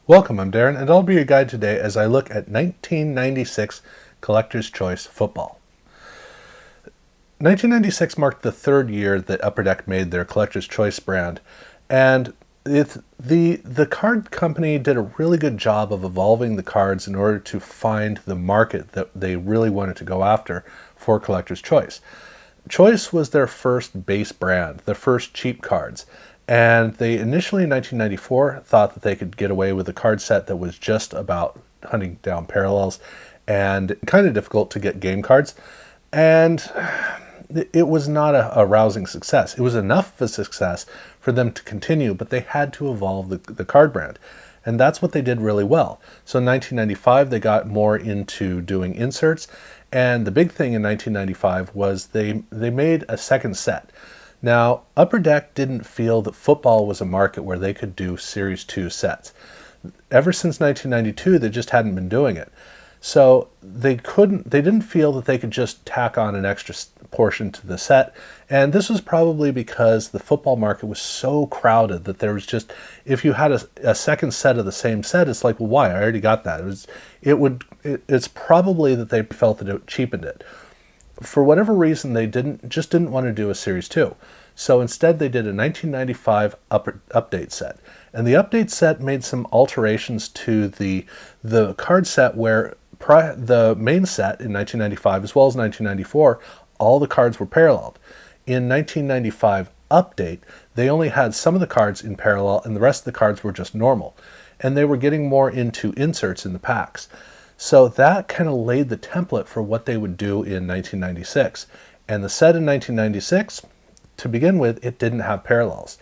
Welcome, I'm Darren, and I'll be your guide today as I look at 1996 Collector's Choice Football. 1996 marked the third year that Upper Deck made their Collector's Choice brand, and the card company did a really good job of evolving the cards in order to find the market that they really wanted to go after for Collector's Choice. Choice was their first base brand, the first cheap cards. And they initially in 1994 thought that they could get away with a card set that was just about hunting down parallels and kind of difficult to get game cards. And it was not a rousing success. It was enough of a success for them to continue, but they had to evolve the card brand. And that's what they did really well. So in 1995, they got more into doing inserts. And the big thing in 1995 was they made a second set. Now, Upper Deck didn't feel that football was a market where they could do Series 2 sets. Ever since 1992, they just hadn't been doing it. So they didn't feel that they could just tack on an extra portion to the set. And this was probably because the football market was so crowded that there was just, if you had a second set of the same set, it's like, well, why? I already got that. It's probably that they felt that it cheapened it. For whatever reason, they didn't want to do a Series 2. So instead, they did a 1995 update set. And the update set made some alterations to the card set where the main set in 1995, as well as 1994, all the cards were paralleled. In 1995 update, they only had some of the cards in parallel and the rest of the cards were just normal. And they were getting more into inserts in the packs. So that kind of laid the template for what they would do in 1996. And the set in 1996, to begin with, it didn't have parallels.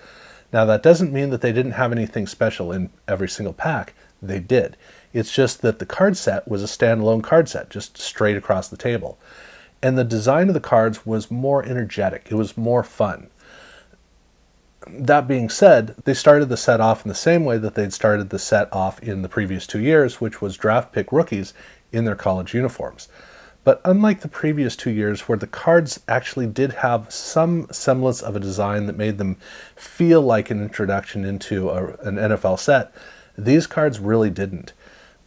Now that doesn't mean that they didn't have anything special in every single pack. They did. It's just that the card set was a standalone card set, just straight across the table. And the design of the cards was more energetic. It was more fun. That being said, they started the set off in the same way that they'd started the set off in the previous 2 years, which was draft pick rookies in their college uniforms. But unlike the previous 2 years where the cards actually did have some semblance of a design that made them feel like an introduction into an NFL set, these cards really didn't.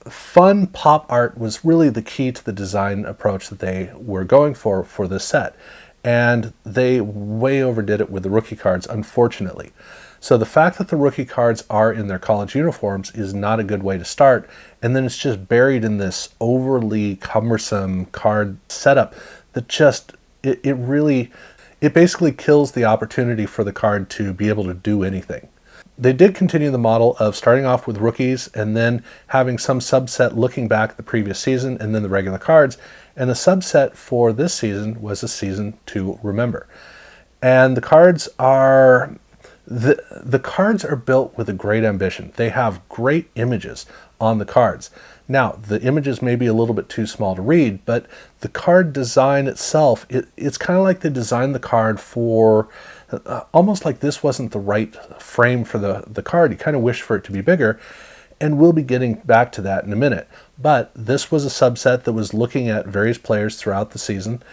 Fun pop art was really the key to the design approach that they were going for this set. And they way overdid it with the rookie cards, unfortunately. So the fact that the rookie cards are in their college uniforms is not a good way to start. And then it's just buried in this overly cumbersome card setup that just, it basically kills the opportunity for the card to be able to do anything. They did continue the model of starting off with rookies and then having some subset looking back at the previous season and then the regular cards. And the subset for this season was a season to remember. And the cards are built with a great ambition. They have great images on the cards. Now, the images may be a little bit too small to read, but the card design itself, it's kind of like they designed the card for almost like this wasn't the right frame for the card. You kind of wish for it to be bigger. And we'll be getting back to that in a minute. But this was a subset that was looking at various players throughout the season.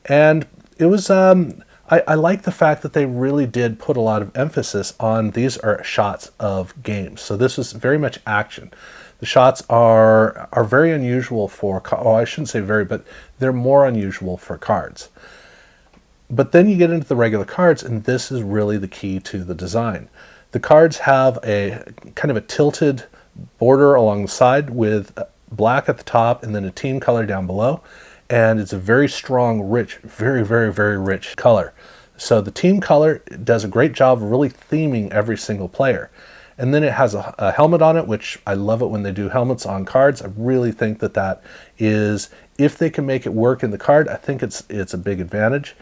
And it was, I like the fact that they really did put a lot of emphasis on these are shots of games. So this was very much action. The shots are very unusual for, I shouldn't say very, but they're more unusual for cards. But then you get into the regular cards, and this is really the key to the design. The cards have a kind of a tilted border along the side with black at the top and then a team color down below. And it's a very strong, rich, very, very, very rich color. So the team color does a great job of really theming every single player. And then it has a helmet on it, which I love it when they do helmets on cards. I really think that is, if they can make it work in the card, I think it's a big advantage.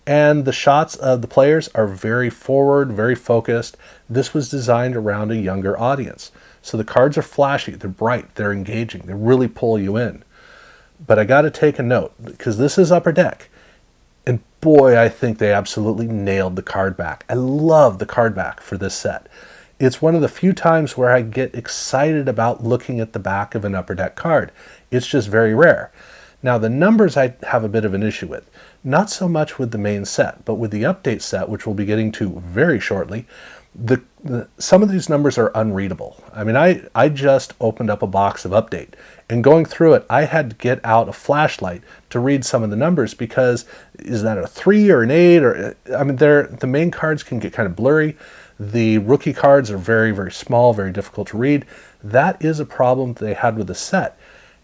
And the shots of the players are very forward, very focused. This was designed around a younger audience. So the cards are flashy, they're bright, they're engaging, they really pull you in. But I got to take a note, because this is Upper Deck. And boy, I think they absolutely nailed the card back. I love the card back for this set. It's one of the few times where I get excited about looking at the back of an Upper Deck card. It's just very rare. Now the numbers I have a bit of an issue with. Not so much with the main set, but with the update set, which we'll be getting to very shortly. The some of these numbers are unreadable. I mean, I just opened up a box of Update, and going through it, I had to get out a flashlight to read some of the numbers, because is that a 3 or an 8? Or, I mean, the main cards can get kind of blurry. The rookie cards are very, very small, very difficult to read. That is a problem they had with the set.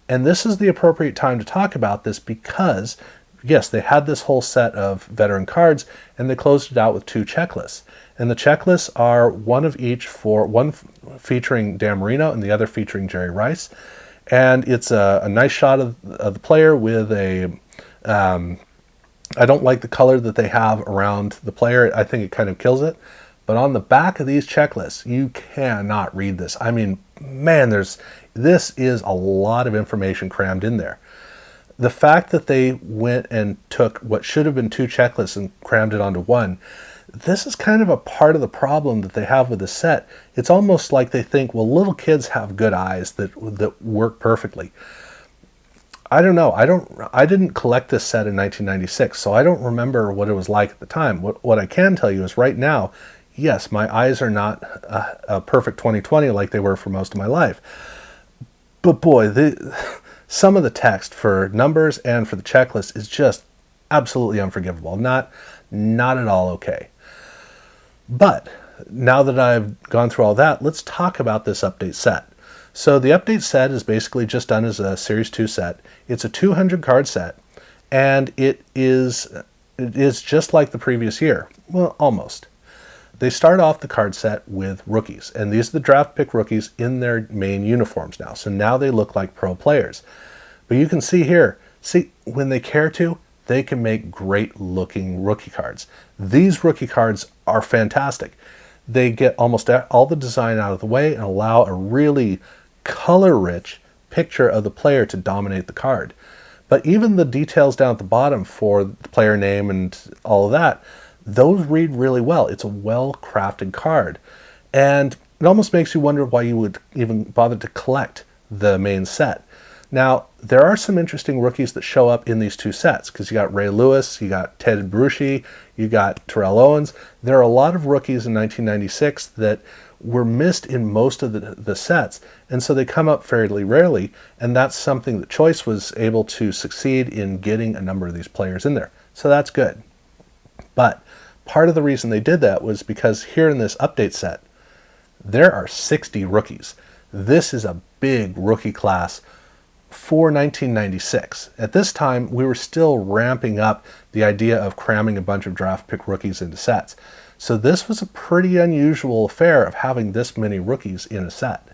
And this is the appropriate time to talk about this, because yes, they had this whole set of veteran cards, and they closed it out with 2 checklists. And the checklists are one of each, for one featuring Dan Marino and the other featuring Jerry Rice. And it's a nice shot of the player with a, I don't like the color that they have around the player. I think it kind of kills it. But on the back of these checklists, you cannot read this. I mean, man, this is a lot of information crammed in there. The fact that they went and took what should have been 2 checklists and crammed it onto one, this is kind of a part of the problem that they have with the set. It's almost like they think, well, little kids have good eyes that work perfectly. I don't know. I didn't collect this set in 1996, so I don't remember what it was like at the time. What I can tell you is right now, yes, my eyes are not a perfect 20/20 like they were for most of my life. But boy, some of the text for numbers and for the checklist is just absolutely unforgivable. Not at all okay. But now that I've gone through all that, let's talk about this update set. So the update set is basically just done as a Series 2 set. It's a 200 card set, and it is just like the previous year. Well, almost. They start off the card set with rookies, and these are the draft pick rookies in their main uniforms now. So now they look like pro players. But you can see here, when they care to, they can make great looking rookie cards. These rookie cards are fantastic. They get almost all the design out of the way and allow a really color-rich picture of the player to dominate the card. But even the details down at the bottom for the player name and all of that, those read really well. It's a well-crafted card. And it almost makes you wonder why you would even bother to collect the main set. Now, there are some interesting rookies that show up in these 2 sets, because you got Ray Lewis, you got Ted Bruschi, you got Terrell Owens. There are a lot of rookies in 1996 that were missed in most of the sets, and so they come up fairly rarely, and that's something that Choice was able to succeed in getting a number of these players in there. So that's good. But part of the reason they did that was because here in this update set, there are 60 rookies. This is a big rookie class for 1996. At this time, we were still ramping up the idea of cramming a bunch of draft pick rookies into sets. So this was a pretty unusual affair of having this many rookies in a set.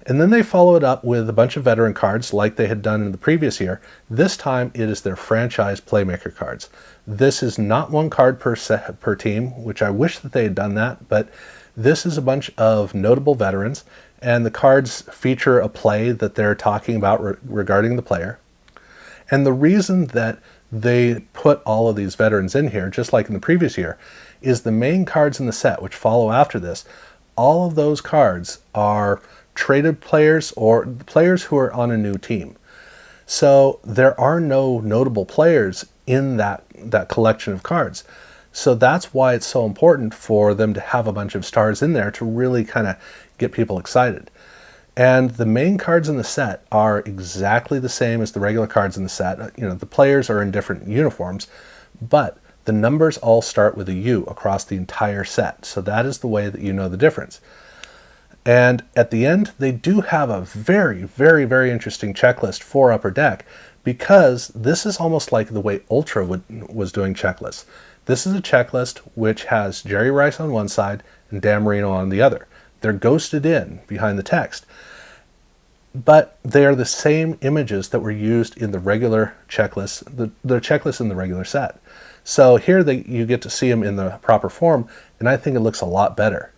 And then they follow it up with a bunch of veteran cards like they had done in the previous year. This time it is their franchise playmaker cards. This is not 1 card per team, which I wish that they had done that, but this is a bunch of notable veterans, and the cards feature a play that they're talking about regarding the player. And the reason that they put all of these veterans in here, just like in the previous year, is the main cards in the set, which follow after this, all of those cards are traded players or players who are on a new team. So there are no notable players in that collection of cards. So that's why it's so important for them to have a bunch of stars in there to really kind of get people excited. And the main cards in the set are exactly the same as the regular cards in the set. You know, the players are in different uniforms, but the numbers all start with a U across the entire set. So that is the way that you know the difference. And at the end, they do have a very, very, very interesting checklist for Upper Deck, because this is almost like the way Ultra was doing checklists. This is a checklist which has Jerry Rice on one side and Dan Marino on the other. They're ghosted in behind the text, but they are the same images that were used in the regular checklist, the checklist in the regular set. So here you get to see them in the proper form, and I think it looks a lot better.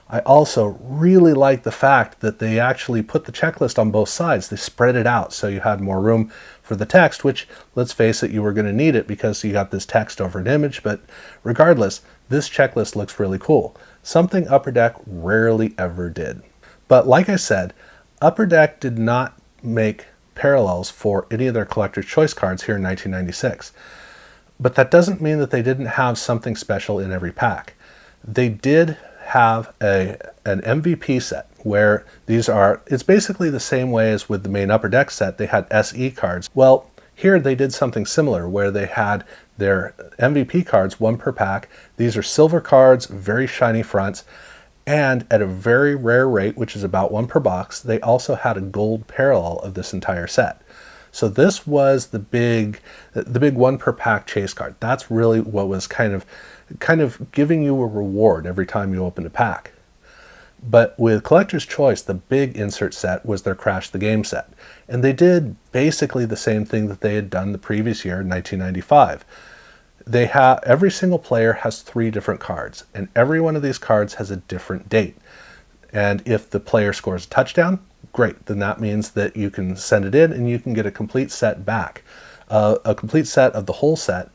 I also really like the fact that they actually put the checklist on both sides. They spread it out so you had more room for the text, which, let's face it, you were going to need it because you got this text over an image, but regardless, this checklist looks really cool. Something Upper Deck rarely ever did. But like I said, Upper Deck did not make parallels for any of their Collector's Choice cards here in 1996. But that doesn't mean that they didn't have something special in every pack. They did have an MVP set where it's basically the same way as with the main Upper Deck set. They had SE cards. Well, here they did something similar where they had their MVP cards, one per pack. These are silver cards, very shiny fronts, and at a very rare rate, which is about one per box, they also had a gold parallel of this entire set. So this was the big one per pack chase card. That's really what was kind of giving you a reward every time you opened a pack. But with Collector's Choice, the big insert set was their Crash the Game set. And they did basically the same thing that they had done the previous year in 1995. Every single player has 3 different cards, and every one of these cards has a different date. And if the player scores a touchdown, great. Then that means that you can send it in and you can get a complete set back. A complete set of the whole set,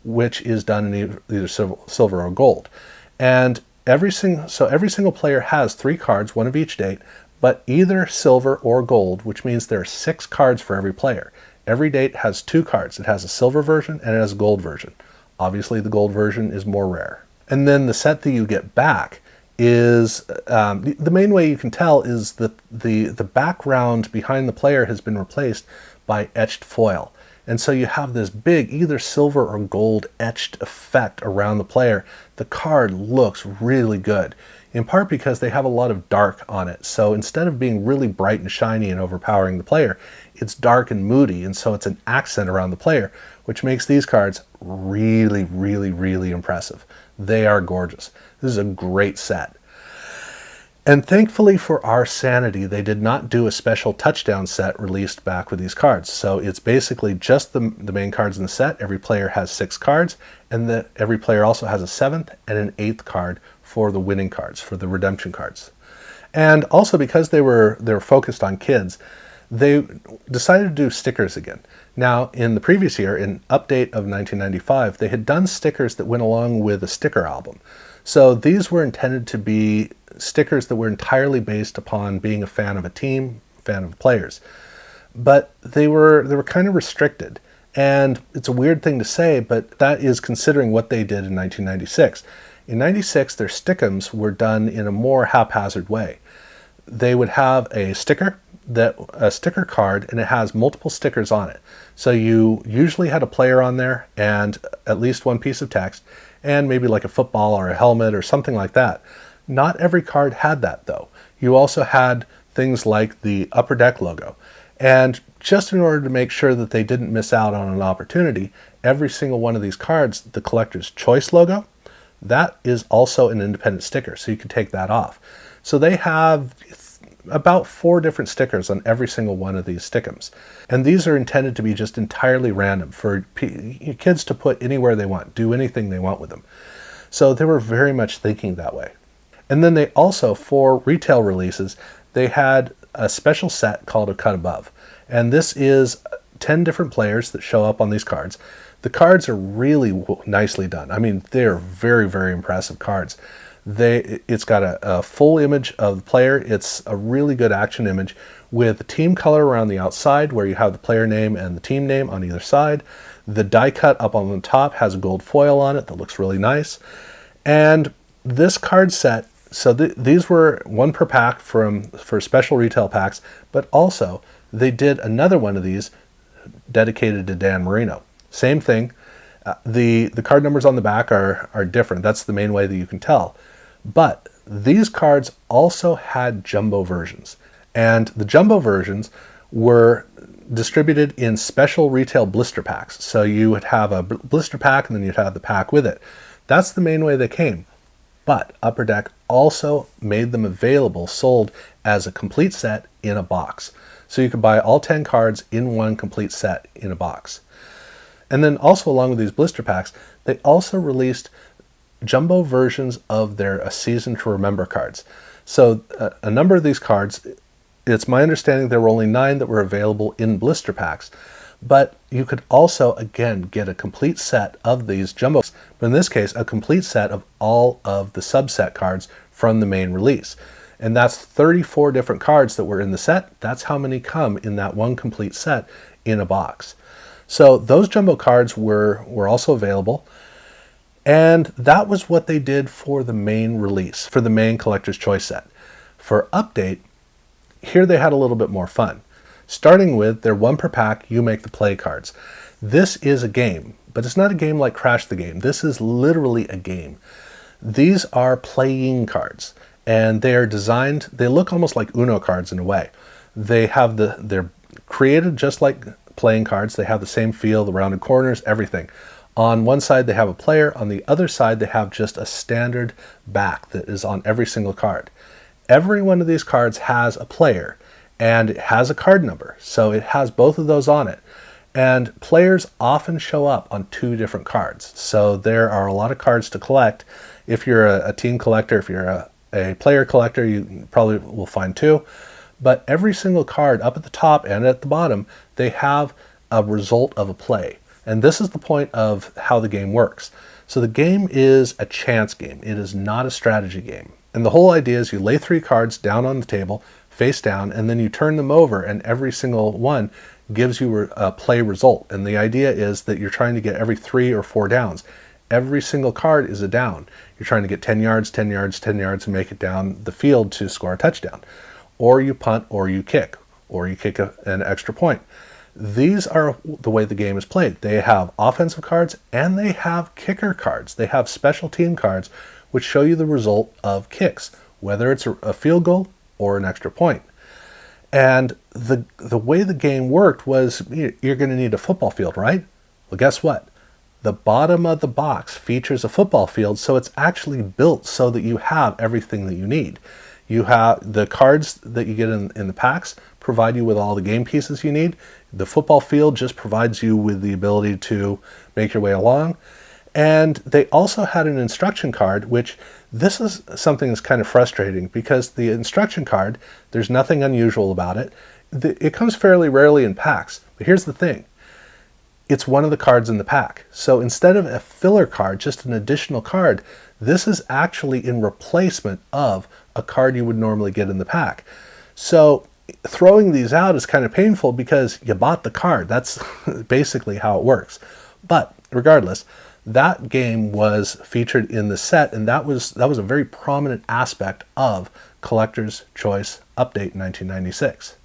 which is done in either silver or gold. And every single player has 3 cards, one of each date, but either silver or gold, which means there are 6 cards for every player. Every date has 2 cards. It has a silver version and it has a gold version. Obviously, the gold version is more rare. And then the set that you get back is, the main way you can tell is that the background behind the player has been replaced by etched foil. And so you have this big, either silver or gold etched effect around the player. The card looks really good, in part because they have a lot of dark on it. So instead of being really bright and shiny and overpowering the player, it's dark and moody, and so it's an accent around the player, which makes these cards really, really, really impressive. They are gorgeous. This is a great set. And thankfully for our sanity, they did not do a special touchdown set released back with these cards. So it's basically just the main cards in the set. Every player has 6 cards, and every player also has a 7th and an 8th card for the winning cards, for the redemption cards. And also because they were focused on kids, they decided to do stickers again. Now, in the previous year, in Update of 1995, they had done stickers that went along with a sticker album. So these were intended to be stickers that were entirely based upon being a fan of a team, fan of players. But they were kind of restricted. And it's a weird thing to say, but that is considering what they did in 1996. In 96, their stickums were done in a more haphazard way. They would have a sticker card, and it has multiple stickers on it. So you usually had a player on there and at least one piece of text, and maybe like a football or a helmet or something like that. Not every card had that, though. You also had things like the Upper Deck logo. And just in order to make sure that they didn't miss out on an opportunity, every single one of these cards, the Collector's Choice logo, that is also an independent sticker, so you can take that off. So they have about 4 different stickers on every single one of these stickums. And these are intended to be just entirely random for kids to put anywhere they want, do anything they want with them. So they were very much thinking that way. And then they also, for retail releases, they had a special set called a Cut Above. And this is 10 different players that show up on these cards. The cards are really nicely done. I mean, they're very, very impressive cards. It's got a full image of the player. It's a really good action image with the team color around the outside where you have the player name and the team name on either side. The die cut up on the top has a gold foil on it that looks really nice. And this card set, so these were 1 per pack for special retail packs, but also they did another one of these dedicated to Dan Marino. Same thing. The card numbers on the back are different. That's the main way that you can tell. But these cards also had jumbo versions. And the jumbo versions were distributed in special retail blister packs. So you would have a blister pack and then you'd have the pack with it. That's the main way they came. But Upper Deck also made them available, sold as a complete set in a box. So you could buy all 10 cards in one complete set in a box. And then also along with these blister packs, they also released jumbo versions of their A Season to Remember cards. So a number of these cards, it's my understanding there were only 9 that were available in blister packs. But you could also, again, get a complete set of these jumbos. But in this case, a complete set of all of the subset cards from the main release. And that's 34 different cards that were in the set. That's how many come in that one complete set in a box. So those jumbo cards were also available. And that was what they did for the main release, for the main Collector's Choice set. For Update, here they had a little bit more fun. Starting with their 1 per pack, you make the play cards. This is a game, but it's not a game like Crash the Game. This is literally a game. These are playing cards, and they are designed, they look almost like Uno cards in a way. They're created just like playing cards. They have the same feel, the rounded corners, everything. On one side they have a player, on the other side they have just a standard back that is on every single card. Every one of these cards has a player, and it has a card number, so it has both of those on it. And players often show up on 2 different cards, so there are a lot of cards to collect. If you're a team collector, if you're a player collector, you probably will find 2. But every single card up at the top and at the bottom, they have a result of a play. And this is the point of how the game works. So the game is a chance game. It is not a strategy game. And the whole idea is you lay 3 cards down on the table, face down, and then you turn them over, and every single one gives you a play result. And the idea is that you're trying to get every 3 or 4 downs. Every single card is a down. You're trying to get 10 yards, 10 yards, 10 yards, and make it down the field to score a touchdown. Or you punt, or you kick an extra point. These are the way the game is played. They have offensive cards and they have kicker cards. They have special team cards which show you the result of kicks, whether it's a field goal or an extra point. And the way the game worked was, you're going to need a football field, right? Well, guess what? The bottom of the box features a football field, so it's actually built so that you have everything that you need. You have the cards that you get in the packs provide you with all the game pieces you need. The football field just provides you with the ability to make your way along. And they also had an instruction card, which this is something that's kind of frustrating because the instruction card, there's nothing unusual about it. It comes fairly rarely in packs, but here's the thing. It's one of the cards in the pack. So instead of a filler card, just an additional card, this is actually in replacement of a card you would normally get in the pack. So throwing these out is kind of painful because you bought the card. That's basically how it works. But regardless, that game was featured in the set, and that was a very prominent aspect of Collector's Choice Update in 1996.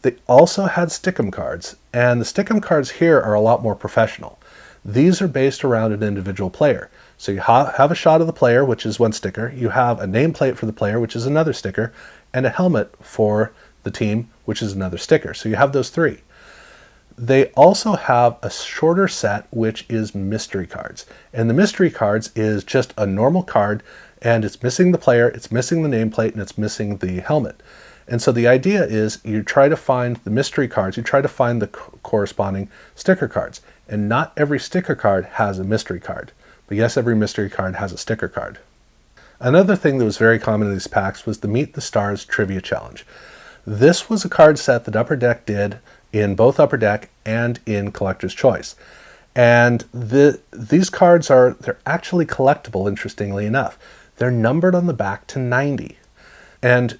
They also had Stick'em cards, and the Stick'em cards here are a lot more professional. These are based around an individual player. So you have a shot of the player, which is one sticker. You have a nameplate for the player, which is another sticker, and a helmet for the team, which is another sticker. So you have those 3. They also have a shorter set, which is mystery cards. And the mystery cards is just a normal card, and it's missing the player, it's missing the nameplate, and it's missing the helmet. And so the idea is you try to find the mystery cards, you try to find the corresponding sticker cards. And not every sticker card has a mystery card. But yes, every mystery card has a sticker card. Another thing that was very common in these packs was the Meet the Stars Trivia Challenge. This was a card set that Upper Deck did in both Upper Deck and in Collector's Choice. And these cards they're actually collectible, interestingly enough. They're numbered on the back to 90. And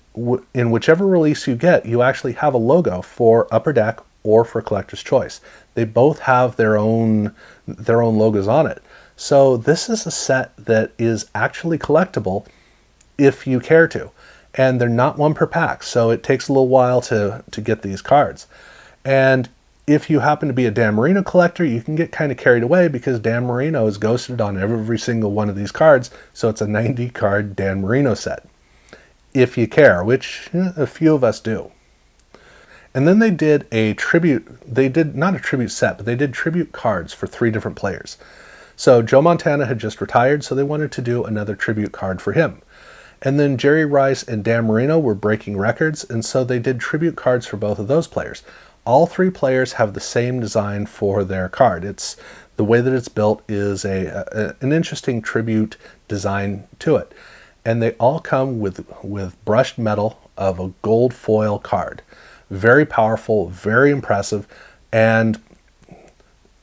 in whichever release you get, you actually have a logo for Upper Deck or for Collector's Choice. They both have their own logos on it. So this is a set that is actually collectible if you care to. And they're not 1 per pack, so it takes a little while to get these cards. And if you happen to be a Dan Marino collector, you can get kind of carried away because Dan Marino is ghosted on every single one of these cards, so it's a 90 card Dan Marino set. If you care, which a few of us do. And then they did not a tribute set, but they did tribute cards for 3 different players. So Joe Montana had just retired, so they wanted to do another tribute card for him. And then Jerry Rice and Dan Marino were breaking records, and so they did tribute cards for both of those players. All 3 players have the same design for their card. The way that it's built is an interesting tribute design to it. And they all come with brushed metal of a gold foil card. Very powerful, very impressive, and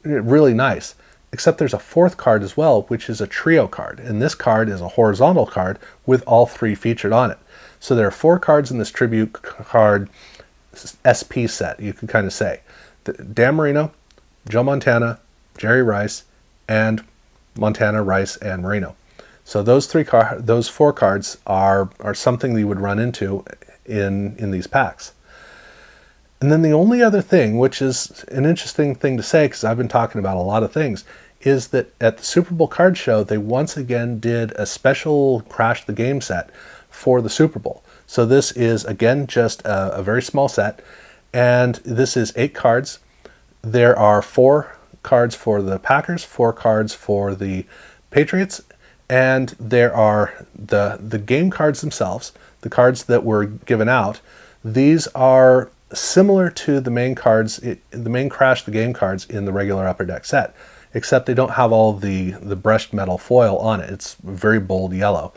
really nice. Except there's a 4th card as well, which is a trio card. And this card is a horizontal card with all 3 featured on it. So there are 4 cards in this tribute card SP set, you could kind of say. Dan Marino, Joe Montana, Jerry Rice, and Montana, Rice, and Merino. So those those 4 cards are something that you would run into in these packs. And then the only other thing, which is an interesting thing to say because I've been talking about a lot of things, is that at the Super Bowl card show, they once again did a special Crash the Game set for the Super Bowl. So this is, again, just a very small set, and this is 8 cards. There are 4 cards for the Packers, 4 cards for the Patriots, and there are the game cards themselves, the cards that were given out. These are similar to the main cards, the main Crash the Game cards in the regular Upper Deck set, except they don't have all the brushed metal foil on it. It's very bold yellow,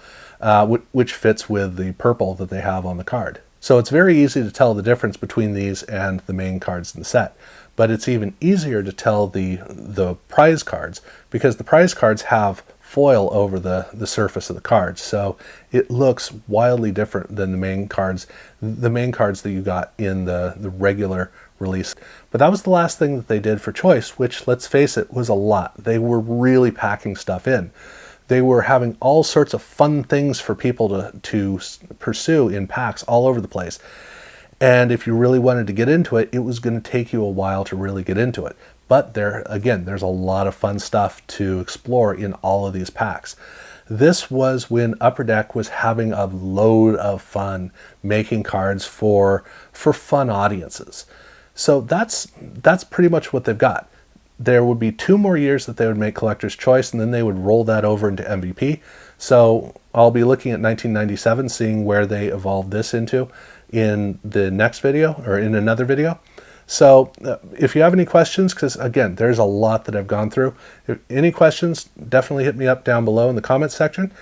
which fits with the purple that they have on the card. So it's very easy to tell the difference between these and the main cards in the set. But it's even easier to tell the prize cards because the prize cards have foil over the surface of the cards. So it looks wildly different than the main cards that you got in the regular release. But that was the last thing that they did for Choice, which, let's face it, was a lot. They were really packing stuff in. They were having all sorts of fun things for people to pursue in packs all over the place. And if you really wanted to get into it, it was going to take you a while to really get into it. But there's a lot of fun stuff to explore in all of these packs. This was when Upper Deck was having a load of fun making cards for fun audiences. So that's pretty much what they've got. There would be 2 more years that they would make Collector's Choice, and then they would roll that over into MVP. So I'll be looking at 1997, seeing where they evolved this into in the next video or in another video. So if you have any questions, because again, there's a lot that I've gone through. If any questions, definitely hit me up down below in the comments section.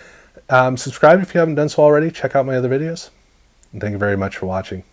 Subscribe if you haven't done so already. Check out my other videos. And thank you very much for watching.